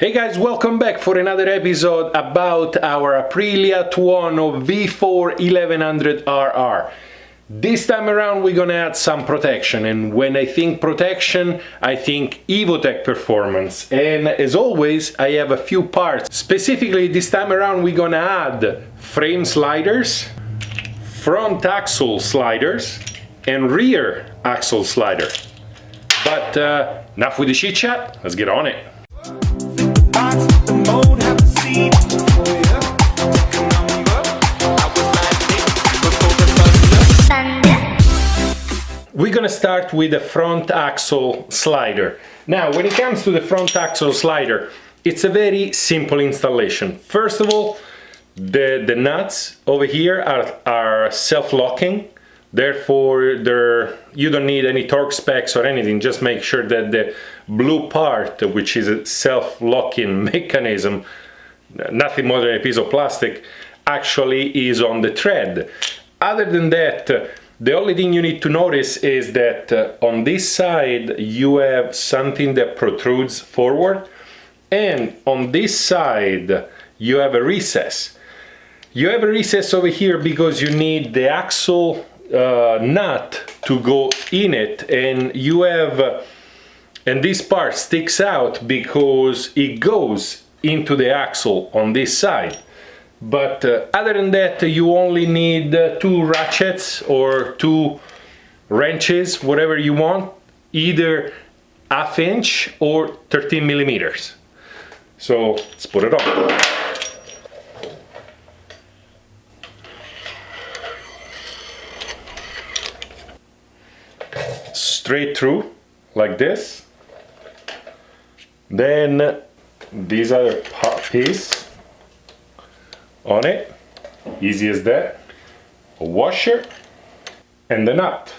Hey guys, welcome back for another episode about our Aprilia Tuono V4 1100RR. This time around we're gonna add some protection, and when I think protection, I think Evotech Performance. And as always, I have a few parts. Specifically, this time around we're gonna add frame sliders, front axle sliders, and rear axle slider. But enough with the chit chat, let's get on it. We're gonna start with the front axle slider. Now, when it comes to the front axle slider, it's a very simple installation. First of all, the nuts over here are self-locking. Therefore, you don't need any torque specs or anything. Just make sure that the blue part, which is a self-locking mechanism, nothing more than a piece of plastic, actually is on the tread. Other than that, the only thing you need to notice is that on this side you have something that protrudes forward, and on this side you have a recess. You have a recess over here because you need the axle nut to go in it, and you have and this part sticks out because it goes into the axle on this side. But other than that, you only need 2 ratchets or 2 wrenches, whatever you want, either 1/2 inch or 13 millimeters. So let's put it on. Straight through like this. Then these other piece on it, easy as that. A washer and the nut.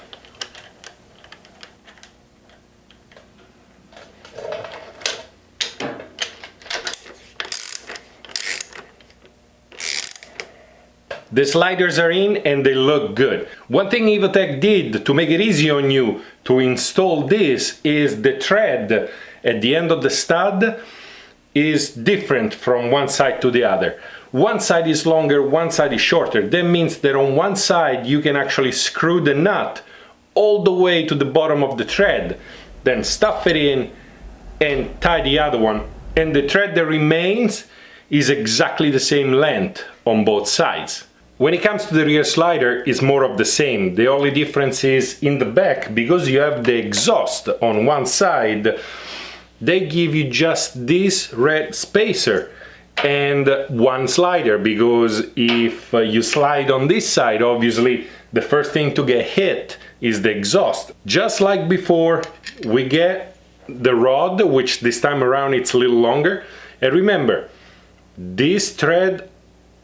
The sliders are in and they look good. One thing Evotech did to make it easy on you to install this is the thread at the end of the stud is different from one side to the other. One side is longer, one side is shorter. That means that on one side you can actually screw the nut all the way to the bottom of the thread, then stuff it in and tie the other one, and the thread that remains is exactly the same length on both sides. When it comes to the rear slider, it's more of the same. The only difference is in the back, because you have the exhaust on one side, they give you just this red spacer and one slider, because if you slide on this side, obviously the first thing to get hit is the exhaust. Just like before, we get the rod, which this time around it's a little longer. And remember, this thread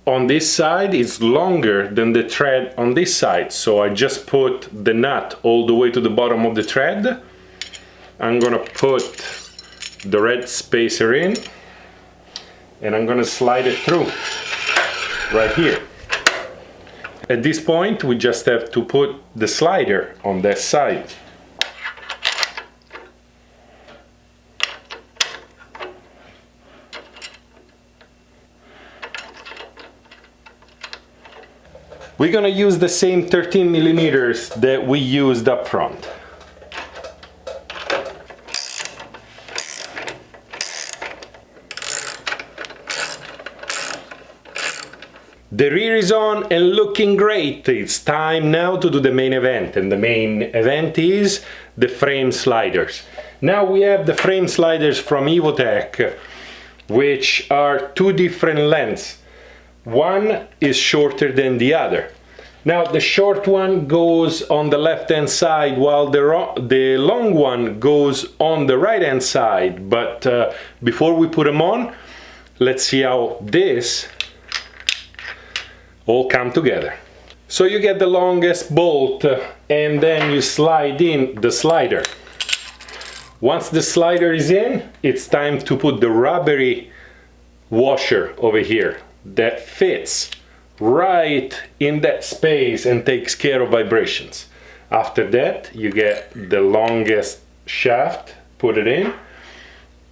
on this side is longer than the thread on this side, so I just put the nut all the way to the bottom of the thread. I'm gonna put the red spacer in and I'm gonna slide it through right here. At this point we just have to put the slider on that side. We're gonna use the same 13 millimeters that we used up front. The rear is on and looking great. It's time now to do the main event, and the main event is the frame sliders. Now we have the frame sliders from Evotech, which are 2 different lengths. One is shorter than the other. Now the short one goes on the left hand side, while the long one goes on the right hand side. But before we put them on, let's see how this all come together. So you get the longest bolt and then you slide in the slider. Once the slider is in, it's time to put the rubbery washer over here that fits right in that space and takes care of vibrations. After that, you get the longest shaft, put it in,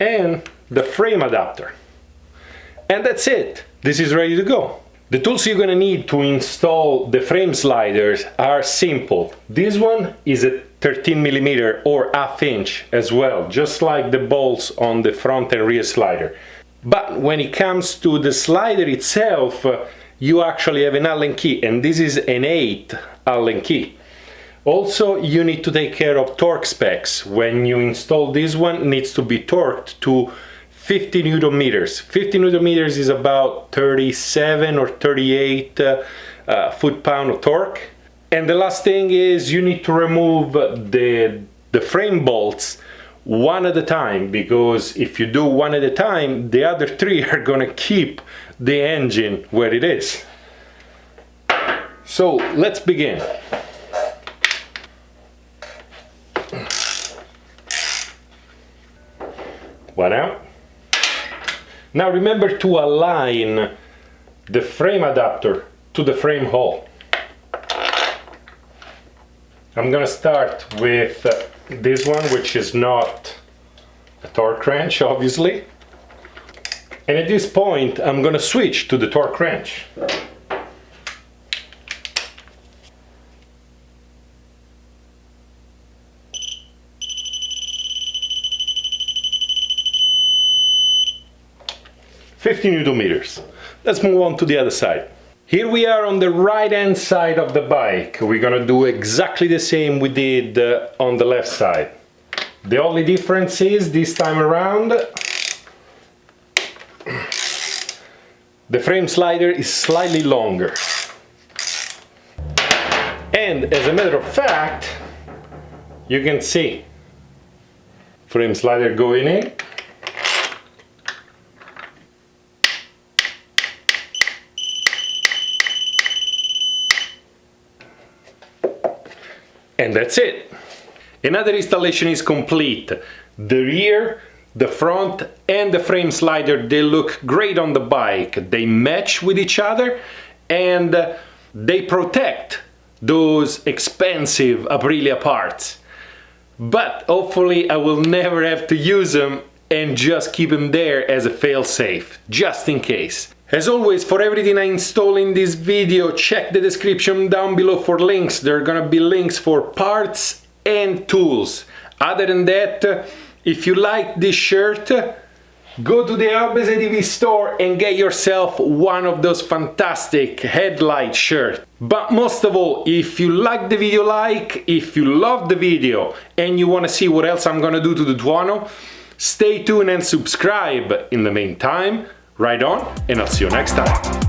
and the frame adapter. And that's it. This is ready to go. The tools you're gonna need to install the frame sliders are simple. This one is a 13mm or ½ inch as well, just like the bolts on the front and rear slider. But when it comes to the slider itself, you actually have an Allen key, and this is an 8 Allen key. Also, you need to take care of torque specs. When you install this one, it needs to be torqued to 50 Newton meters. 50 Newton meters is about 37 or 38 foot-pound of torque. And the last thing is you need to remove the frame bolts one at a time, because if you do one at a time, the other three are gonna keep the engine where it is. So let's begin. One out. Now remember to align the frame adapter to the frame hole. I'm gonna start with this one, which is not a torque wrench, obviously. And at this point, I'm gonna switch to the torque wrench. $50 Newton meters. Let's move on to the other side. Here we are on the right hand side of the bike. We're gonna do exactly the same we did on the left side. The only difference is this time around the frame slider is slightly longer. And as a matter of fact, you can see frame slider going in. And that's it. Another installation is complete. The rear, the front and the frame slider, they look great on the bike. They match with each other and they protect those expensive Aprilia parts. But hopefully I will never have to use them and just keep them there as a fail-safe, just in case. As always, for everything I install in this video, check the description down below for links. There are gonna be links for parts and tools. Other than that, if you like this shirt, go to the Albe TV store and get yourself one of those fantastic headlight shirts. But most of all, if you like the video, if you love the video and you want to see what else I'm gonna do to the Tuono, stay tuned and subscribe. In the meantime, ride on, and I'll see you next time.